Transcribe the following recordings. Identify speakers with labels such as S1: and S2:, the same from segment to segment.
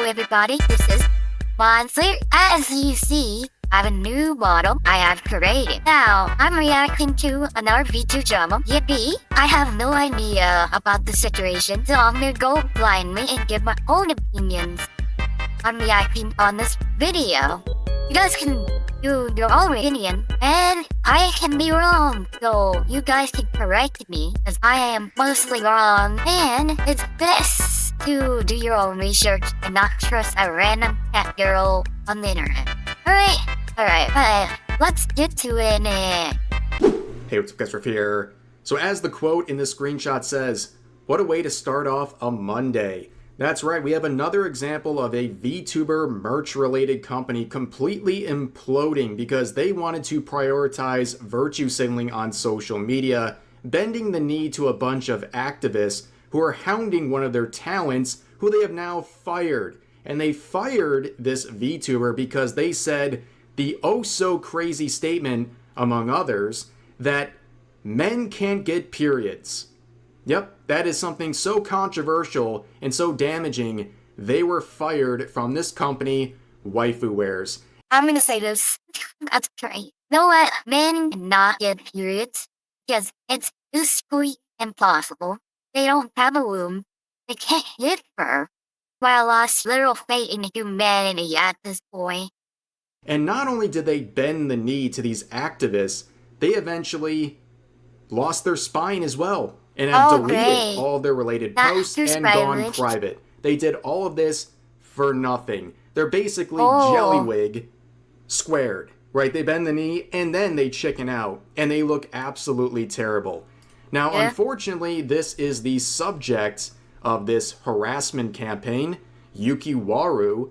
S1: everybody, this is Monster. As you see, I have a new model I have created. Now, I'm reacting to another VTuber drama. Yippee! I have no idea about the situation, so I'm gonna go blindly and give my own opinions on reacting on this video. You guys can do your own opinion, and I can be wrong, so you guys can correct me, as I am mostly wrong, and it's best to do your own research and not trust a random cat girl on the internet. Alright, but let's get to it.
S2: Hey, what's up guys, Riff here. So as the quote in this screenshot says, what a way to start off a Monday. That's right, we have another example of a VTuber merch-related company completely imploding because they wanted to prioritize virtue signaling on social media, bending the knee to a bunch of activists who are hounding one of their talents who they have now fired. And they fired this VTuber because they said the oh-so-crazy statement, among others, that men can't get periods. Yep, that is something so controversial and so damaging, they were fired from this company, Waifu Wears.
S1: I'm gonna say this. That's right. You know what? Men cannot get periods because it's physically impossible. They don't have a womb. They can't get birth. But I lost literal faith in humanity at this point.
S2: And not only did they bend the knee to these activists, they eventually lost their spine as well and have deleted all their related posts and gone private. They did all of this for nothing. They're basically Jellywig squared, right? They bend the knee and then they chicken out and they look absolutely terrible. Now, unfortunately, this is the subject of this harassment campaign, Yuki Waru,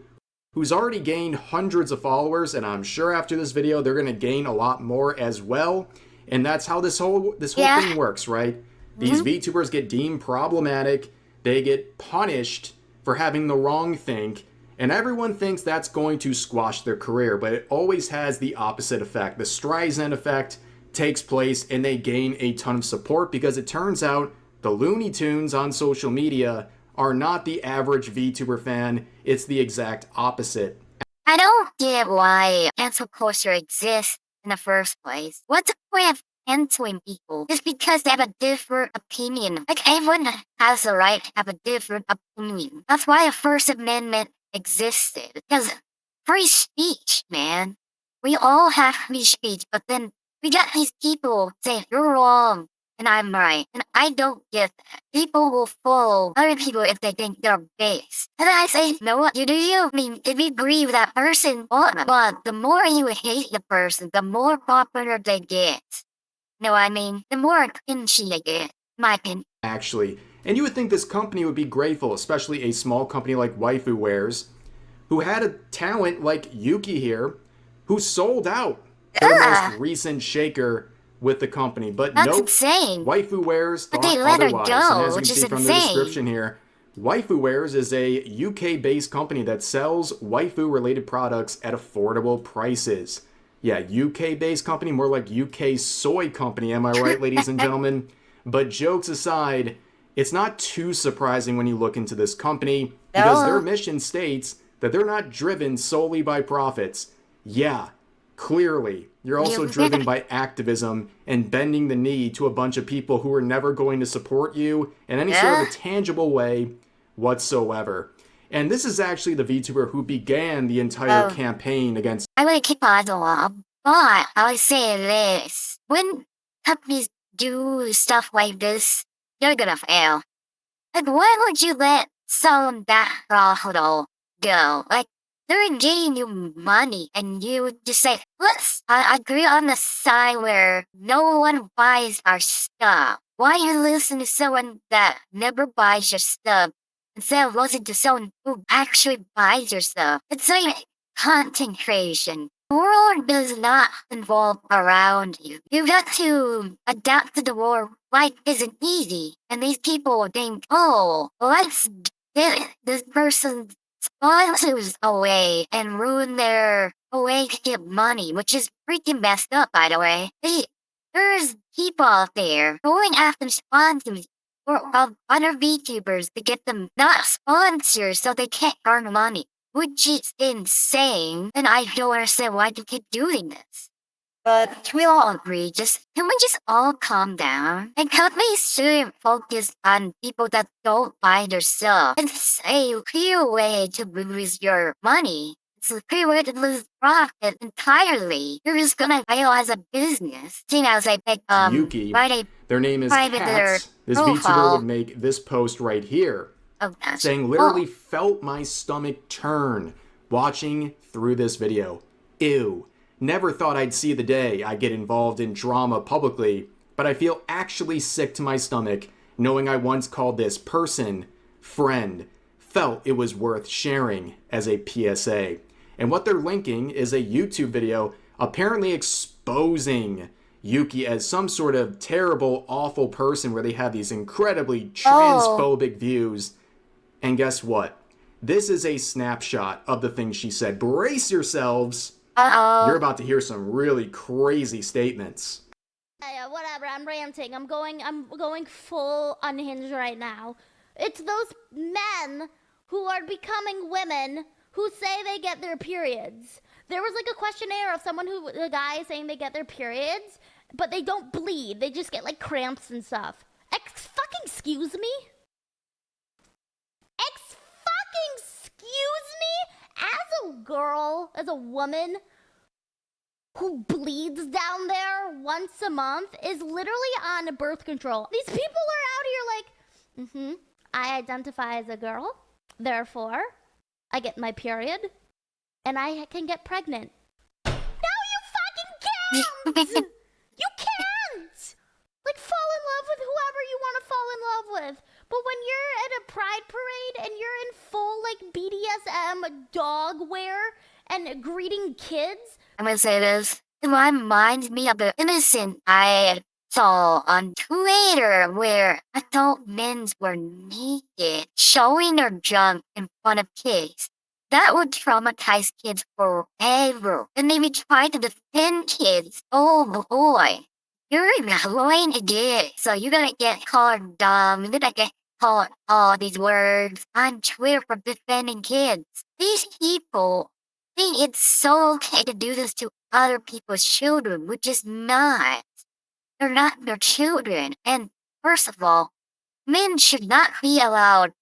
S2: who's already gained hundreds of followers, and I'm sure after this video they're going to gain a lot more as well. And that's how this whole thing works, right? These VTubers get deemed problematic, they get punished for having the wrong think, and everyone thinks that's going to squash their career, but it always has the opposite effect. The Streisand effect takes place and they gain a ton of support because it turns out the Looney Tunes on social media are not the average VTuber fan, it's the exact opposite.
S1: I don't get why cancel culture exists in the first place. What's the point of canceling people just because they have a different opinion? Like, everyone has the right to have a different opinion. That's why the First Amendment existed. Because free speech, man. We all have free speech, but then we got these people saying you're wrong and I'm right. And I don't get that. People will follow other people if they think they're base. And I say, you know what, you do you. I mean, if you agree with that person, but the more you hate the person, the more popular they get. You know what I mean? The more cringy they get, in my opinion.
S2: Actually, and you would think this company would be grateful, especially a small company like Waifu Wears, who had a talent like Yuki here, who sold out their most recent shaker with the company. But
S1: that's insane.
S2: Waifu Wears thought
S1: they let
S2: otherwise.
S1: Her go,
S2: and as you
S1: which
S2: can
S1: is
S2: see from the description here, Waifu Wears is a UK-based company that sells waifu-related products at affordable prices. Yeah, UK-based company, more like UK soy company, am I right, ladies and gentlemen? But jokes aside, it's not too surprising when you look into this company because their mission states that they're not driven solely by profits. Yeah, clearly, you're also driven by activism and bending the knee to a bunch of people who are never going to support you in any sort of a tangible way whatsoever. And this is actually the VTuber who began the entire campaign against...
S1: I would keep on along, but I would say this. When companies do stuff like this, you're gonna fail. Like, why would you let someone that profitable go? Like, they're getting you money, and you just say, let's agree on the side where no one buys our stuff. Why you listen to someone that never buys your stuff instead of listening to someone who actually buys your stuff? It's like content creation. The world does not evolve around you. You got to adapt to the world. Life isn't easy. And these people think, oh, let's get this person's sponsors away and ruin their way to get money, which is freaking messed up, by the way. There's people out there going after sponsors or of other VTubers to get them not sponsors so they can't earn money, which is insane, and I don't understand why they keep doing this. But we all agree, can we just all calm down? And companies should focus on people that don't buy their stuff. It's a clear way to lose your money. It's a clear way to lose profit entirely. You're just gonna fail as a business. Seeing as I pick
S2: Yuki, their name is Cats. This VTuber would make this post right here, saying literally felt my stomach turn watching through this video. Ew. Never thought I'd see the day I get involved in drama publicly, but I feel actually sick to my stomach knowing I once called this person friend, felt it was worth sharing as a PSA. And what they're linking is a YouTube video apparently exposing Yuki as some sort of terrible, awful person where they have these incredibly transphobic views. And guess what? This is a snapshot of the things she said. Brace yourselves. You're about to hear some really crazy statements.
S3: Yeah, whatever. I'm ranting. I'm going full unhinged right now. It's those men who are becoming women who say they get their periods. There was like a questionnaire of a guy saying they get their periods, but they don't bleed. They just get like cramps and stuff. Excuse me? Excuse me? As a girl, as a woman who bleeds down there once a month, is literally on birth control. These people are out here like, I identify as a girl, therefore, I get my period, and I can get pregnant. No, you fucking can't! You can't! Like, fall in love with whoever you want to fall in love with. But when you're at a pride parade and you're in full, like, BDSM dog wear and greeting kids...
S1: I'm gonna say this. It reminds me of the innocent I saw on Twitter where adult men were naked, showing their junk in front of kids. That would traumatize kids forever. And they would try to defend kids. Oh boy. You're going to get it. So you're gonna get called dumb. You're gonna get called all these words on Twitter for defending kids. These people think it's so okay to do this to other people's children, which is not. They're not their children. And first of all, men should not be allowed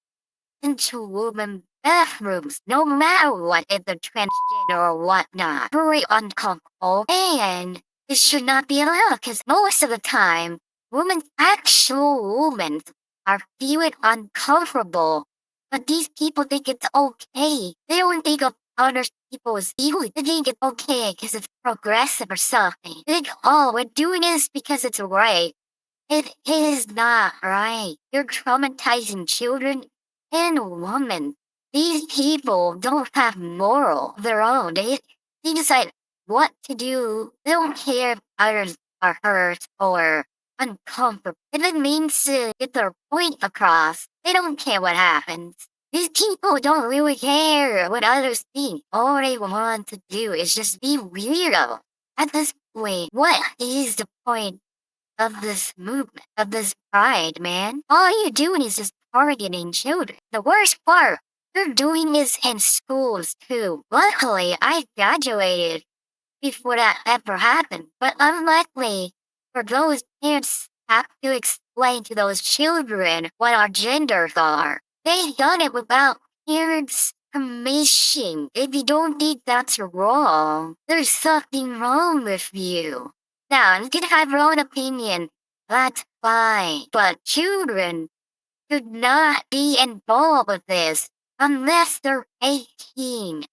S1: into women's bathrooms, no matter what, if they're transgender or whatnot. Very uncomfortable. And it should not be allowed because most of the time, actual women are feeling uncomfortable. But these people think it's okay. They don't think of other people's feelings. They think it's okay because it's progressive or something. They think, we're doing this because it's right. It is not right. You're traumatizing children and women. These people don't have moral of their own. They decide what to do. They don't care if others are hurt or uncomfortable. If it means to get their point across, they don't care what happens. These people don't really care what others think. All they want to do is just be weirdo. At this point, what is the point of this movement, of this pride, man? All you're doing is just targeting children. The worst part, they're doing this in schools too. Luckily, I graduated before that ever happened. But unluckily, for those parents have to explain to those children what our genders are. They've done it without parents' permission. If you don't think that's wrong, there's something wrong with you. Now, you can have your own opinion. That's fine. But children should not be involved with this unless they're 18.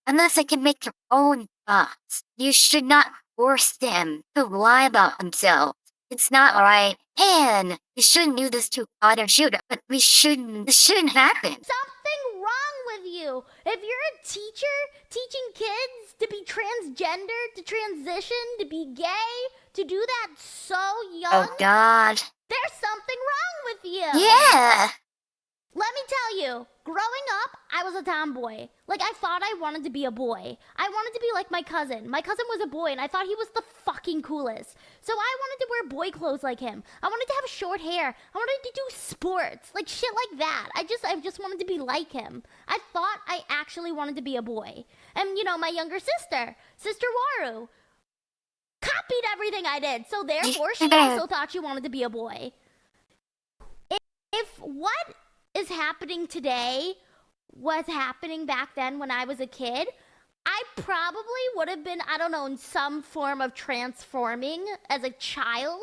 S1: Unless they can make their own thoughts. You should not force them to lie about themselves. It's not right, and we shouldn't do this to other children, but this shouldn't happen.
S3: Something wrong with you. If you're a teacher teaching kids to be transgender, to transition, to be gay, to do that so young.
S1: Oh, God.
S3: There's something wrong with you.
S1: Yeah.
S3: Let me tell you, growing up, I was a tomboy. Like, I thought I wanted to be a boy. I wanted to be like my cousin. My cousin was a boy, and I thought he was the fucking coolest. So I wanted to wear boy clothes like him. I wanted to have short hair. I wanted to do sports, like shit like that. I just wanted to be like him. I thought I actually wanted to be a boy. And, you know, my younger sister, Sister Waru, copied everything I did. So therefore, she also thought she wanted to be a boy. If what is happening today was happening back then when I was a kid, I probably would have been, I don't know, in some form of transforming as a child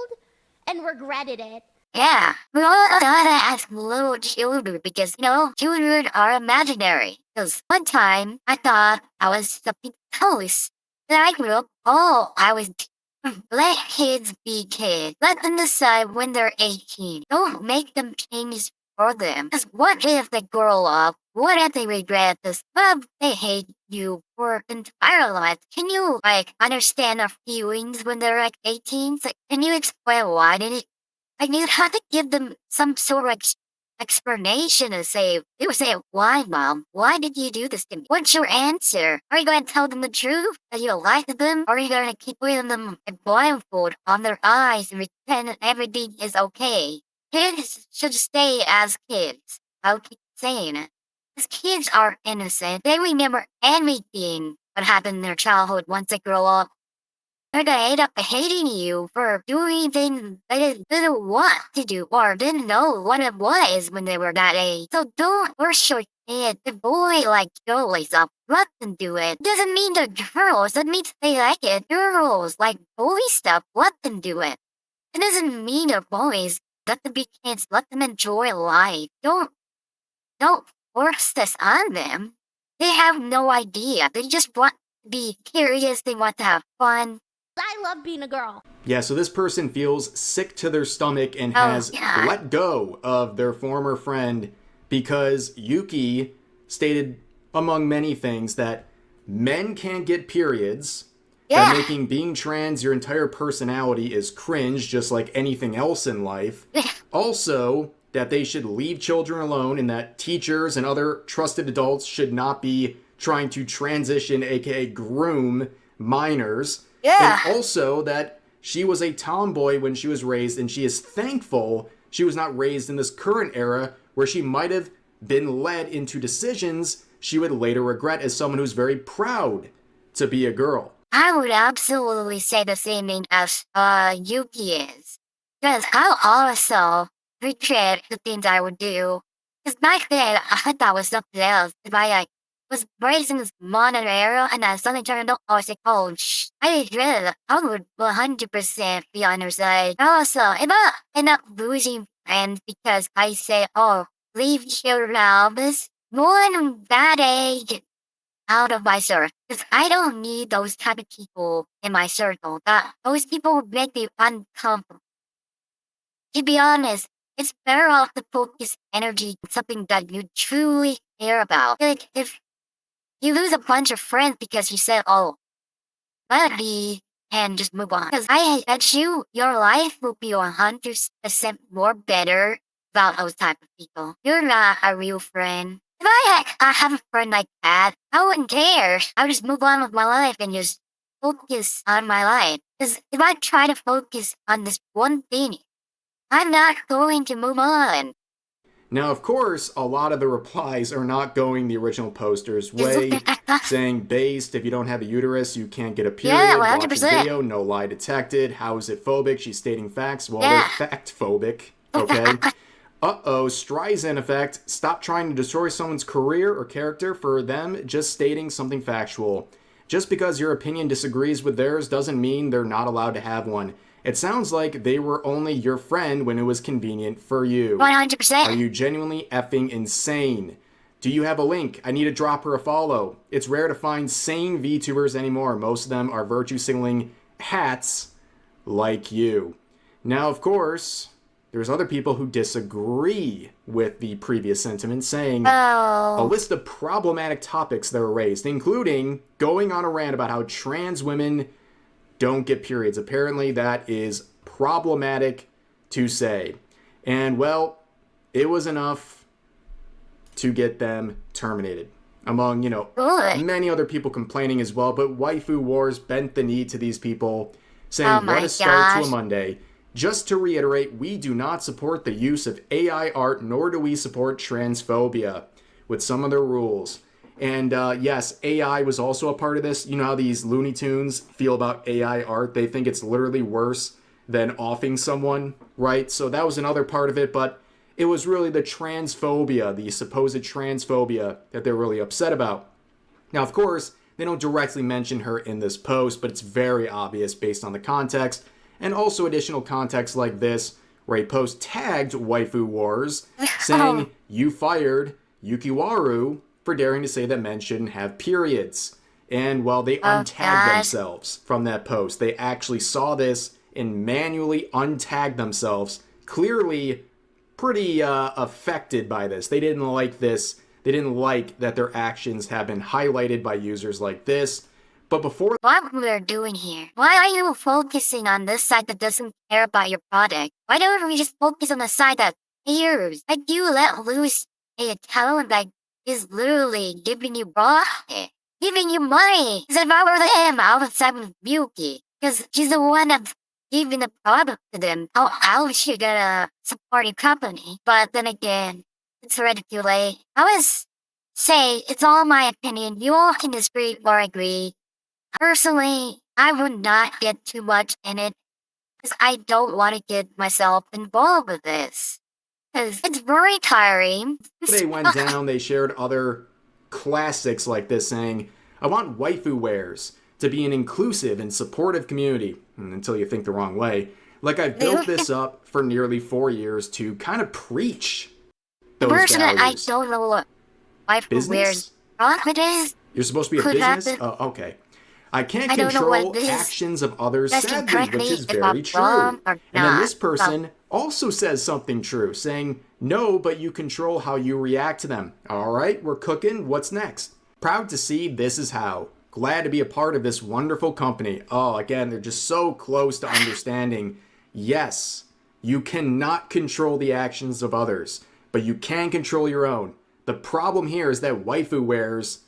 S3: and regretted it.
S1: Yeah, we all gotta ask little children because, you know, children are imaginary. Because one time I thought I was something else. Then I grew up, I was. Let kids be kids. Let them decide when they're 18. Don't make them change for them. Because what if they grow up? What if they regret this? What if they hate you for entire life? Can you, understand their feelings when they're, 18? So, can you explain why did it? You have to give them some sort of explanation and say, they would say, why, Mom? Why did you do this to me? What's your answer? Are you going to tell them the truth that you like them? Or are you going to keep putting them a blindfold on their eyes and pretend that everything is okay? Kids should stay as kids. I'll keep saying it. Because kids are innocent. They remember anything that happened in their childhood once they grow up. They're gonna end up hating you for doing things they didn't want to do or didn't know what it was when they were that age. So don't force your kid to bully like girls up. Let them do it. Doesn't mean they're girls. It means they like it. Girls like bully stuff. Let them do it. It doesn't mean they're boys. Let them be kids. Let them enjoy life. Don't force this on them. They have no idea. They just want to be curious. They want to have fun.
S3: I love being a girl.
S2: Yeah, so this person feels sick to their stomach and has let go of their former friend because Yuki stated, among many things, that men can't get periods, that making being trans your entire personality is cringe, just like anything else in life. Also, that they should leave children alone and that teachers and other trusted adults should not be trying to transition, aka groom, minors.
S1: Yeah.
S2: And also that she was a tomboy when she was raised, and she is thankful she was not raised in this current era where she might have been led into decisions she would later regret as someone who's very proud to be a girl.
S1: I would absolutely say the same thing as Yuki is. Because I also regret the things I would do. Because back then, I thought that was something else. If I was raised in this modern era and I suddenly turned out, I was like, oh, I regret it. I would 100% be on her side. Also, if I end up losing friends because I say, oh, leave your lovers, one bad egg out of my circle. Because I don't need those type of people in my circle. Those people would make me uncomfortable. To be honest, it's better off to focus energy on something that you truly care about. Like, if you lose a bunch of friends because you said, oh, let it be, and just move on. Because I bet you, your life will be 100% more better without those type of people. You're not a real friend. If I have a friend like that, I wouldn't care. I would just move on with my life and just focus on my life. Because if I try to focus on this one thing, I'm not going to move on.
S2: Now, of course, a lot of the replies are not going the original poster's way, saying, based, if you don't have a uterus, you can't get a period.
S1: Yeah, 100%.
S2: Watch this video, no lie detected. How is it phobic? She's stating facts. Well, they're fact-phobic, okay? Streisand effect. Stop trying to destroy someone's career or character for them just stating something factual. Just because your opinion disagrees with theirs doesn't mean they're not allowed to have one. It sounds like they were only your friend when it was convenient for you.
S1: 100%.
S2: Are you genuinely effing insane? Do you have a link? I need to drop her a follow. It's rare to find sane VTubers anymore. Most of them are virtue signaling hats like you. Now, of course, there's other people who disagree with the previous sentiment, saying a list of problematic topics that were raised, including going on a rant about how trans women don't get periods. Apparently that is problematic to say. And well, it was enough to get them terminated. Among,
S1: Good.
S2: many other people complaining as well, but Waifu Wars bent the knee to these people, saying, what a start to a Monday. Just to reiterate, we do not support the use of AI art, nor do we support transphobia, with some of their rules. And yes, AI was also a part of this. You know how these Looney Tunes feel about AI art? They think it's literally worse than offing someone, right? So that was another part of it, but it was really the transphobia, the supposed transphobia, that they're really upset about. Now, of course, they don't directly mention her in this post, but it's very obvious based on the context, and also additional context like this, where a post tagged Waifu Wars, saying, you fired Yukiwaru for daring to say that men shouldn't have periods. And while they untagged themselves from that post, they actually saw this and manually untagged themselves, clearly pretty affected by this. They didn't like this. They didn't like that their actions have been highlighted by users like this. But before...
S1: What we're doing here? Why are you focusing on this side that doesn't care about your product? Why don't we just focus on the side that cares? Like you let loose a talent that is literally giving you profit, giving you money. Because if I were them, I would side with Yuki. Because she's the one that's giving the product to them. How else you gonna support your company? But then again, it's already too late. I was say it's all my opinion. You all can disagree or agree. Personally, I would not get too much in it because I don't want to get myself involved with this. Because it's very tiring.
S2: They went down, they shared other classics like this, saying, I want waifu wares to be an inclusive and supportive community. Until you think the wrong way. Like I've built this up for nearly 4 years to kind of preach those
S1: Personally,
S2: values.
S1: I don't know what waifu wares profit is.
S2: You're supposed to be a business? Oh, okay. I can't control actions of others, sadly, which is very true. And then this person also says something true, saying, no, but you control how you react to them. All right, we're cooking. What's next? Proud to see this is how. Glad to be a part of this wonderful company. Oh, again, they're just so close to understanding. Yes, you cannot control the actions of others, but you can control your own. The problem here is that waifu wares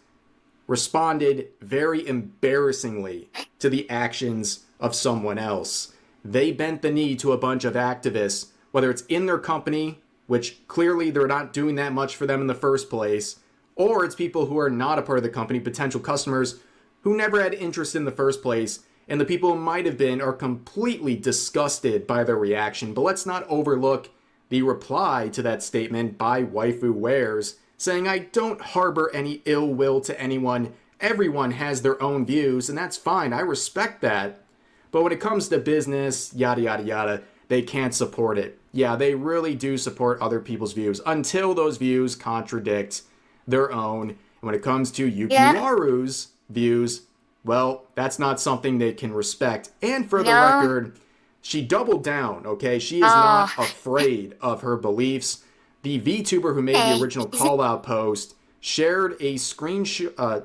S2: responded very embarrassingly to the actions of someone else. They bent the knee to a bunch of activists, whether it's in their company, which clearly they're not doing that much for them in the first place, or it's people who are not a part of the company, potential customers who never had interest in the first place, and the people who might have been are completely disgusted by their reaction. But let's not overlook the reply to that statement by Waifu Wares, saying, I don't harbor any ill will to anyone. Everyone has their own views, and that's fine. I respect that. But when it comes to business, yada, yada, yada, they can't support it. Yeah, they really do support other people's views until those views contradict their own. And when it comes to Yukiwaru's views, well, that's not something they can respect. And for the record, she doubled down, okay? She is not afraid of her beliefs. The VTuber who made the original call-out post shared a Discord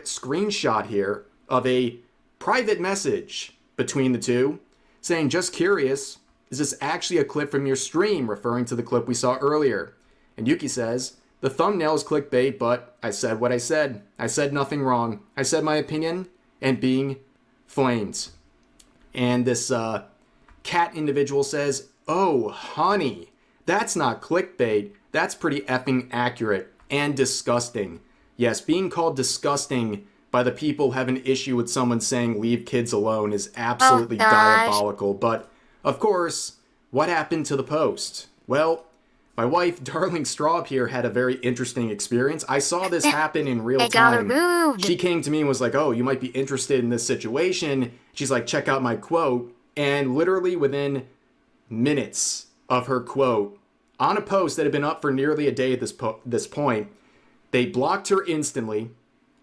S2: screenshot here of a private message between the two, saying, just curious, is this actually a clip from your stream, referring to the clip we saw earlier? And Yuki says, the thumbnail is clickbait, but I said what I said. I said nothing wrong. I said my opinion, and being flamed. And this cat individual says, oh, honey, that's not clickbait. That's pretty effing accurate and disgusting. Yes, being called disgusting by the people who have an issue with someone saying leave kids alone is absolutely diabolical. But, of course, what happened to the post? Well, my wife, Darling Straub here, had a very interesting experience. I saw this happen in real time. She came to me and was like, oh, you might be interested in this situation. She's like, check out my quote. And literally within minutes of her quote, on a post that had been up for nearly a day at this point, they blocked her instantly,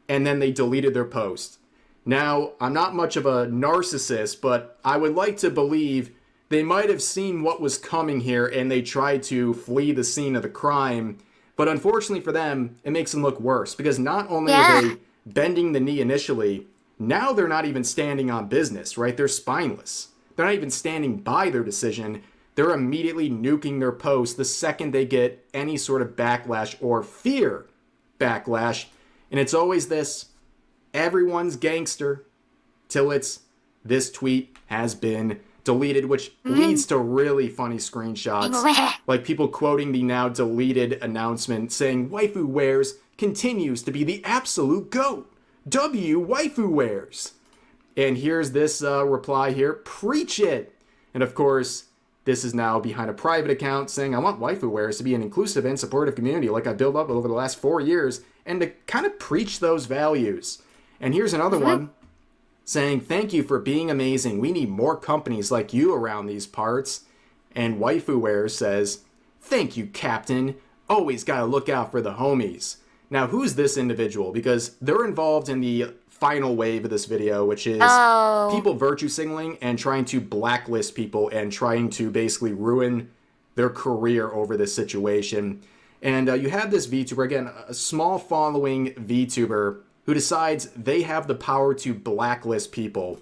S2: and then they deleted their post. Now, I'm not much of a narcissist, but I would like to believe they might have seen what was coming here and they tried to flee the scene of the crime. But unfortunately for them, it makes them look worse, because not only are they bending the knee initially, now they're not even standing on business, right? They're spineless. They're not even standing by their decision. they're immediately nuking their post the second they get any sort of backlash or fear backlash. And it's always this, everyone's gangster, till it's, this tweet has been deleted, which leads to really funny screenshots. Like people quoting the now deleted announcement saying, Waifu Wears continues to be the absolute GOAT. W Waifu Wears. And here's this reply here, preach it. And of course, this is now behind a private account saying, I want Waifu Wears to be an inclusive and supportive community like I built up over the last 4 years, and to kind of preach those values. And here's another one saying, thank you for being amazing. We need more companies like you around these parts. And Waifu Wears says, thank you, Captain. Always gotta look out for the homies. Now, who's this individual? Because they're involved in the final wave of this video, which is people virtue signaling and trying to blacklist people and trying to basically ruin their career over this situation. And you have this VTuber, again, a small following VTuber, who decides they have the power to blacklist people.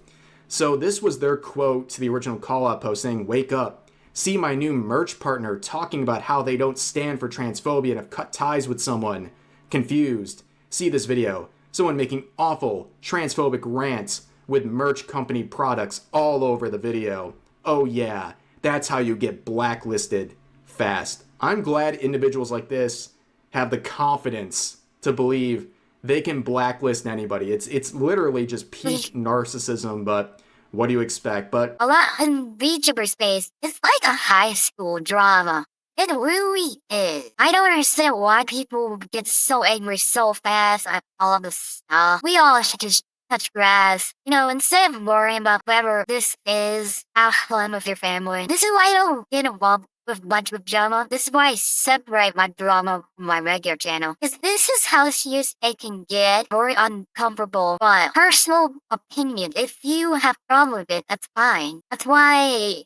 S2: So this was their quote to the original call-out post saying, wake up, see my new merch partner talking about how they don't stand for transphobia and have cut ties with someone. Confused. See this video. Someone making awful transphobic rants with merch company products all over the video. Oh yeah, that's how you get blacklisted fast. I'm glad individuals like this have the confidence to believe they can blacklist anybody. It's literally just peak narcissism, but what do you expect? But
S1: a lot in VTuber space, it's like a high school drama. It really is. I don't understand why people get so angry so fast at all of this stuff. We all should just touch grass. Instead of worrying about whatever this is, have fun with your family. This is why I don't get involved with a bunch of drama. This is why I separate my drama from my regular channel. Because this is how serious it can get. Very uncomfortable. But personal opinion, if you have a problem with it, that's fine. That's why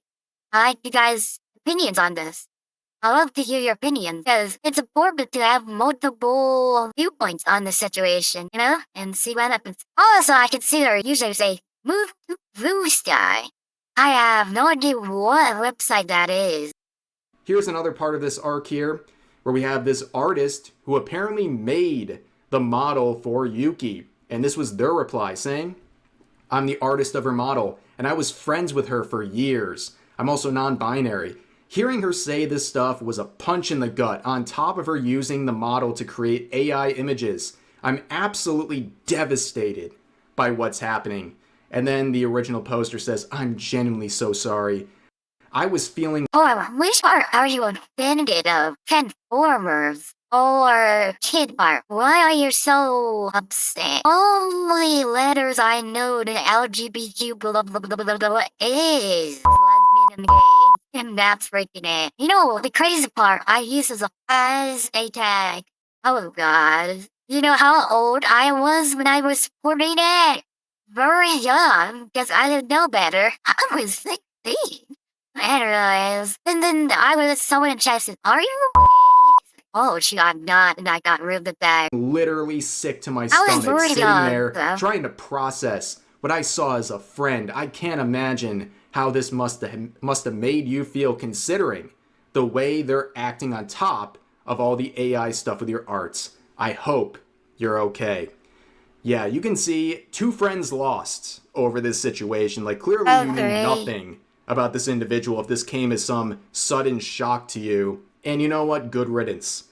S1: I like you guys' opinions on this. I love to hear your opinion because it's important to have multiple viewpoints on the situation, and see what happens. Also, I consider usually say, move to Blue Sky. I have no idea what website that is.
S2: Here's another part of this arc here where we have this artist who apparently made the model for Yuki. And this was their reply saying, I'm the artist of her model and I was friends with her for years. I'm also non-binary. Hearing her say this stuff was a punch in the gut on top of her using the model to create AI images. I'm absolutely devastated by what's happening. And then the original poster says, I'm genuinely so sorry. I was feeling...
S1: which part are you offended of? Transformers or Kid Art? Why are you so upset? Only letters I know the LGBTQ blah blah blah blah blah is lesbian and gay. And that's freaking it. The crazy part, I use as a tag. Oh god. You know how old I was when I was reporting it? Very young, because I didn't know better. I was 16. Anyways, and then I was so interested. Are you okay? Oh, she got not, and I got rid of the bag.
S2: Literally sick to my stomach, sitting there, trying to process what I saw as a friend. I can't imagine how this must have made you feel, considering the way they're acting on top of all the AI stuff with your arts. I hope you're okay. Yeah, you can see 2 friends lost over this situation. Like, clearly you knew nothing about this individual if this came as some sudden shock to you. And you know what? Good riddance.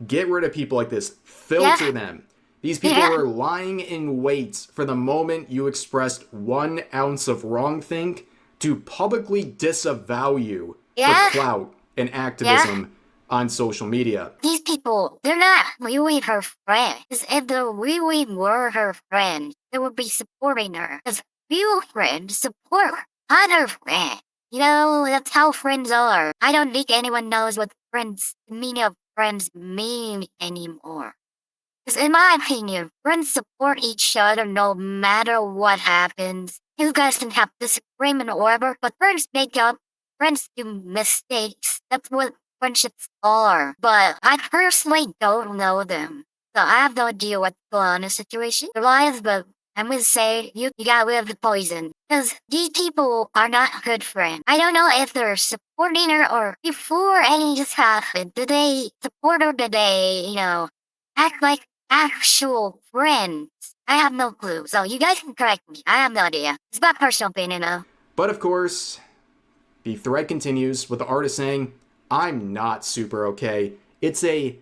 S2: Get rid of people like this. Filter them. These people are lying in wait for the moment you expressed 1 ounce of wrongthink to publicly disavow you for clout and activism on social media.
S1: These people, they're not really her friends. If they really were her friends, they would be supporting her. Because real friends support not her friend. That's how friends are. I don't think anyone knows what the meaning of friends mean anymore. Because in my opinion, friends support each other no matter what happens. You guys can have disagreement or whatever, but friends make up. Friends do mistakes. That's what friendships are. But I personally don't know them. So I have no idea what's going on in the situation. Their lives, but I'm gonna say you got rid of the poison. Because these people are not good friends. I don't know if they're supporting her or before any of this happened, did they support her? Did they, act like actual friends? I have no clue. So you guys can correct me. I have no idea. It's my personal opinion, though.
S2: But of course, the thread continues with the artist saying, I'm not super okay. It's a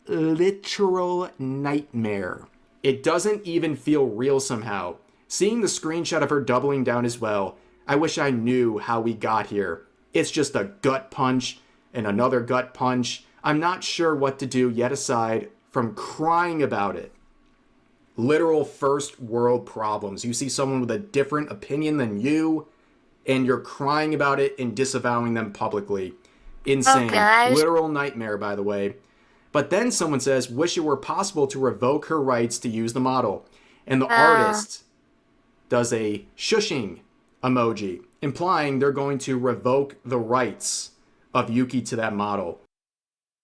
S2: literal nightmare. It doesn't even feel real somehow. Seeing the screenshot of her doubling down as well, I wish I knew how we got here. It's just a gut punch and another gut punch. I'm not sure what to do yet aside from crying about it. Literal first world problems. You see someone with a different opinion than you, and you're crying about it and disavowing them publicly. Insane.
S1: Oh,
S2: literal nightmare, by the way. But then someone says, wish it were possible to revoke her rights to use the model. And the artist does a shushing emoji, implying they're going to revoke the rights of Yuki to that model.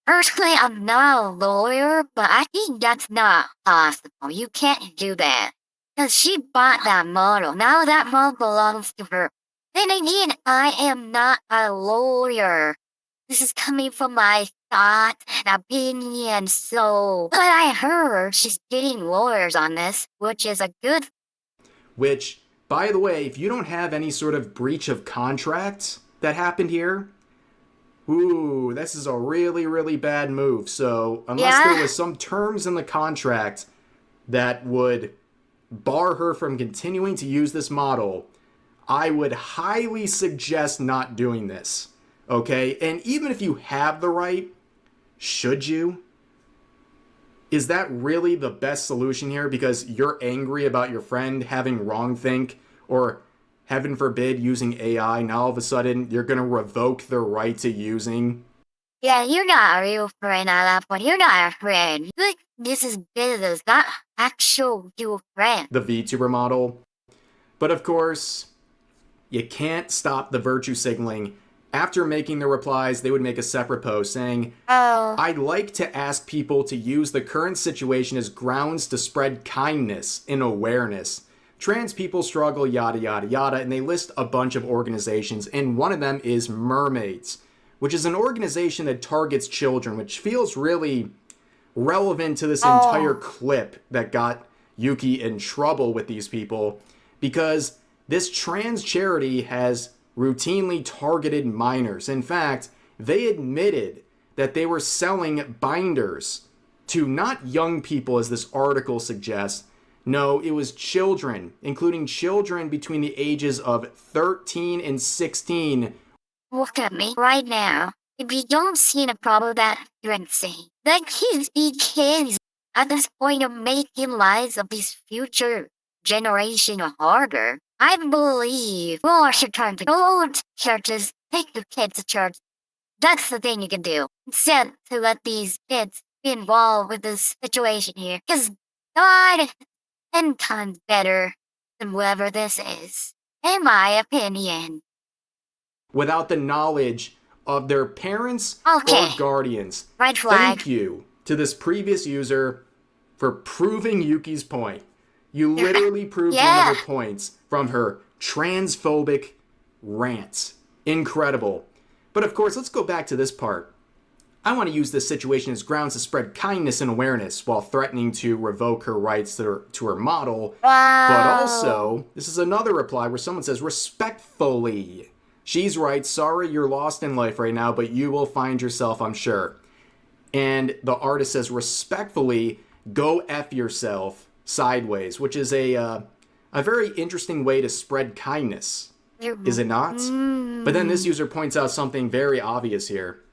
S1: Personally, I'm not a lawyer, but I think that's not possible. You can't do that. Because she bought that model. Now that model belongs to her. Then again, I am not a lawyer. This is coming from my thought and opinion, so... But I heard she's getting lawyers on this, which is a good...
S2: Which, by the way, if you don't have any sort of breach of contract that happened here, ooh, this is a really, really bad move. So, unless there was some terms in the contract that would bar her from continuing to use this model, I would highly suggest not doing this. Okay? And even if you have the right, should you? Is that really the best solution here because you're angry about your friend having wrongthink or, heaven forbid, using AI? Now all of a sudden you're going to revoke their right to using?
S1: Yeah, you're not a real friend at that point. You're not a friend. This is business, not actual real friend.
S2: The VTuber model. But of course, you can't stop the virtue signaling. After making the replies, they would make a separate post saying, I'd like to ask people to use the current situation as grounds to spread kindness and awareness. Trans people struggle, yada, yada, yada, and they list a bunch of organizations, and one of them is Mermaids, which is an organization that targets children, which feels really relevant to this entire clip that got Yuki in trouble with these people, because this trans charity has routinely targeted minors. In fact, they admitted that they were selling binders to not young people, as this article suggests. No, it was children, including children between the ages of 13 and 16.
S1: Look at me right now. If you don't see the problem that you're insane, the kids be kids at this point of making lives of this future generation harder. I believe more should turn to go to churches, take your kids to church. That's the thing you can do. Instead to let these kids be involved with this situation here. Because God is 10 times better than whatever this is. In my opinion.
S2: Without the knowledge of their parents or guardians.
S1: Red flag.
S2: Thank you to this previous user for proving Yuki's point. You literally proved one of her points from her transphobic rants. Incredible. But of course, let's go back to this part. I want to use this situation as grounds to spread kindness and awareness while threatening to revoke her rights to her model.
S1: Wow.
S2: But also, this is another reply where someone says, respectfully. She's right, sorry you're lost in life right now, but you will find yourself, I'm sure. And the artist says, respectfully, go F yourself. Sideways, which is a very interesting way to spread kindness. Is it not? But then this user points out something very obvious here.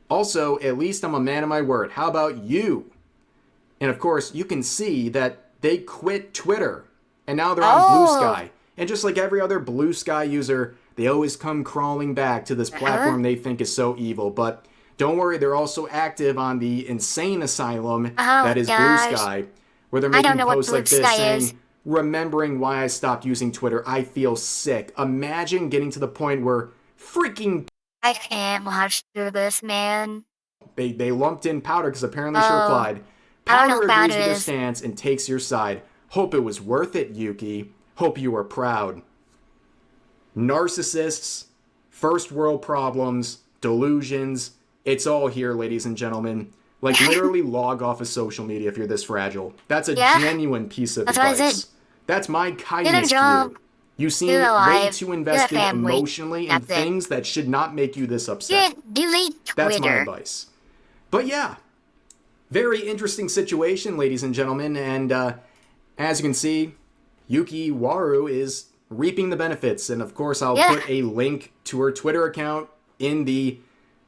S2: Also, at least I'm a man of my word. How about you? And of course, you can see that they quit Twitter. And now they're on Blue Sky. And just like every other Blue Sky user, they always come crawling back to this platform they think is so evil. But don't worry, they're also active on the insane asylum that is Blue Sky. Where they're making posts like this saying, remembering why I stopped using Twitter, I feel sick. Imagine getting to the point where freaking...
S1: I can't watch through this, man.
S2: They lumped in Powder because apparently she replied, Powder agrees with your stance and takes your side. Hope it was worth it, Yuki. Hope you were proud. Narcissists, first world problems, delusions, it's all here, ladies and gentlemen. Like, literally log off of social media if you're this fragile. That's a genuine piece of advice. That's my kindness to you. You seem way too invested emotionally in things that should not make you this upset.
S1: Delete Twitter.
S2: That's my advice. But yeah, very interesting situation, ladies and gentlemen. And as you can see, Yuki Waru is reaping the benefits. And of course, I'll put a link to her Twitter account in the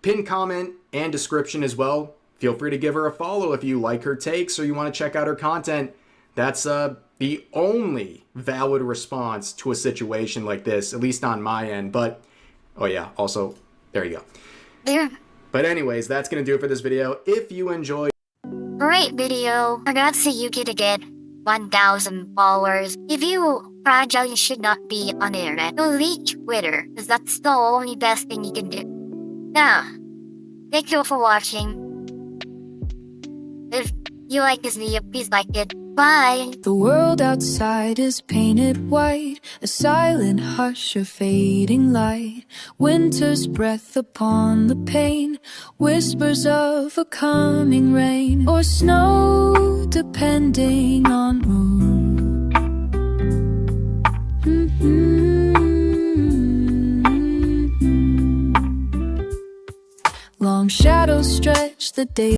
S2: pinned comment and description as well. Feel free to give her a follow if you like her takes or you want to check out her content. That's the only valid response to a situation like this, at least on my end. But, oh yeah, also, there you go.
S1: There.
S2: But anyways, that's going to do it for this video. If you enjoyed...
S1: Great video. Congrats to Yuki to get 1,000 followers. If you fragile, you should not be on the internet. Delete Twitter, because that's the only best thing you can do. Now, thank you for watching. If you like this video, please like it. Bye!
S4: The world outside is painted white, a silent hush of fading light. Winter's breath upon the pane, whispers of a coming rain or snow, depending on mood. Long shadows stretch the day.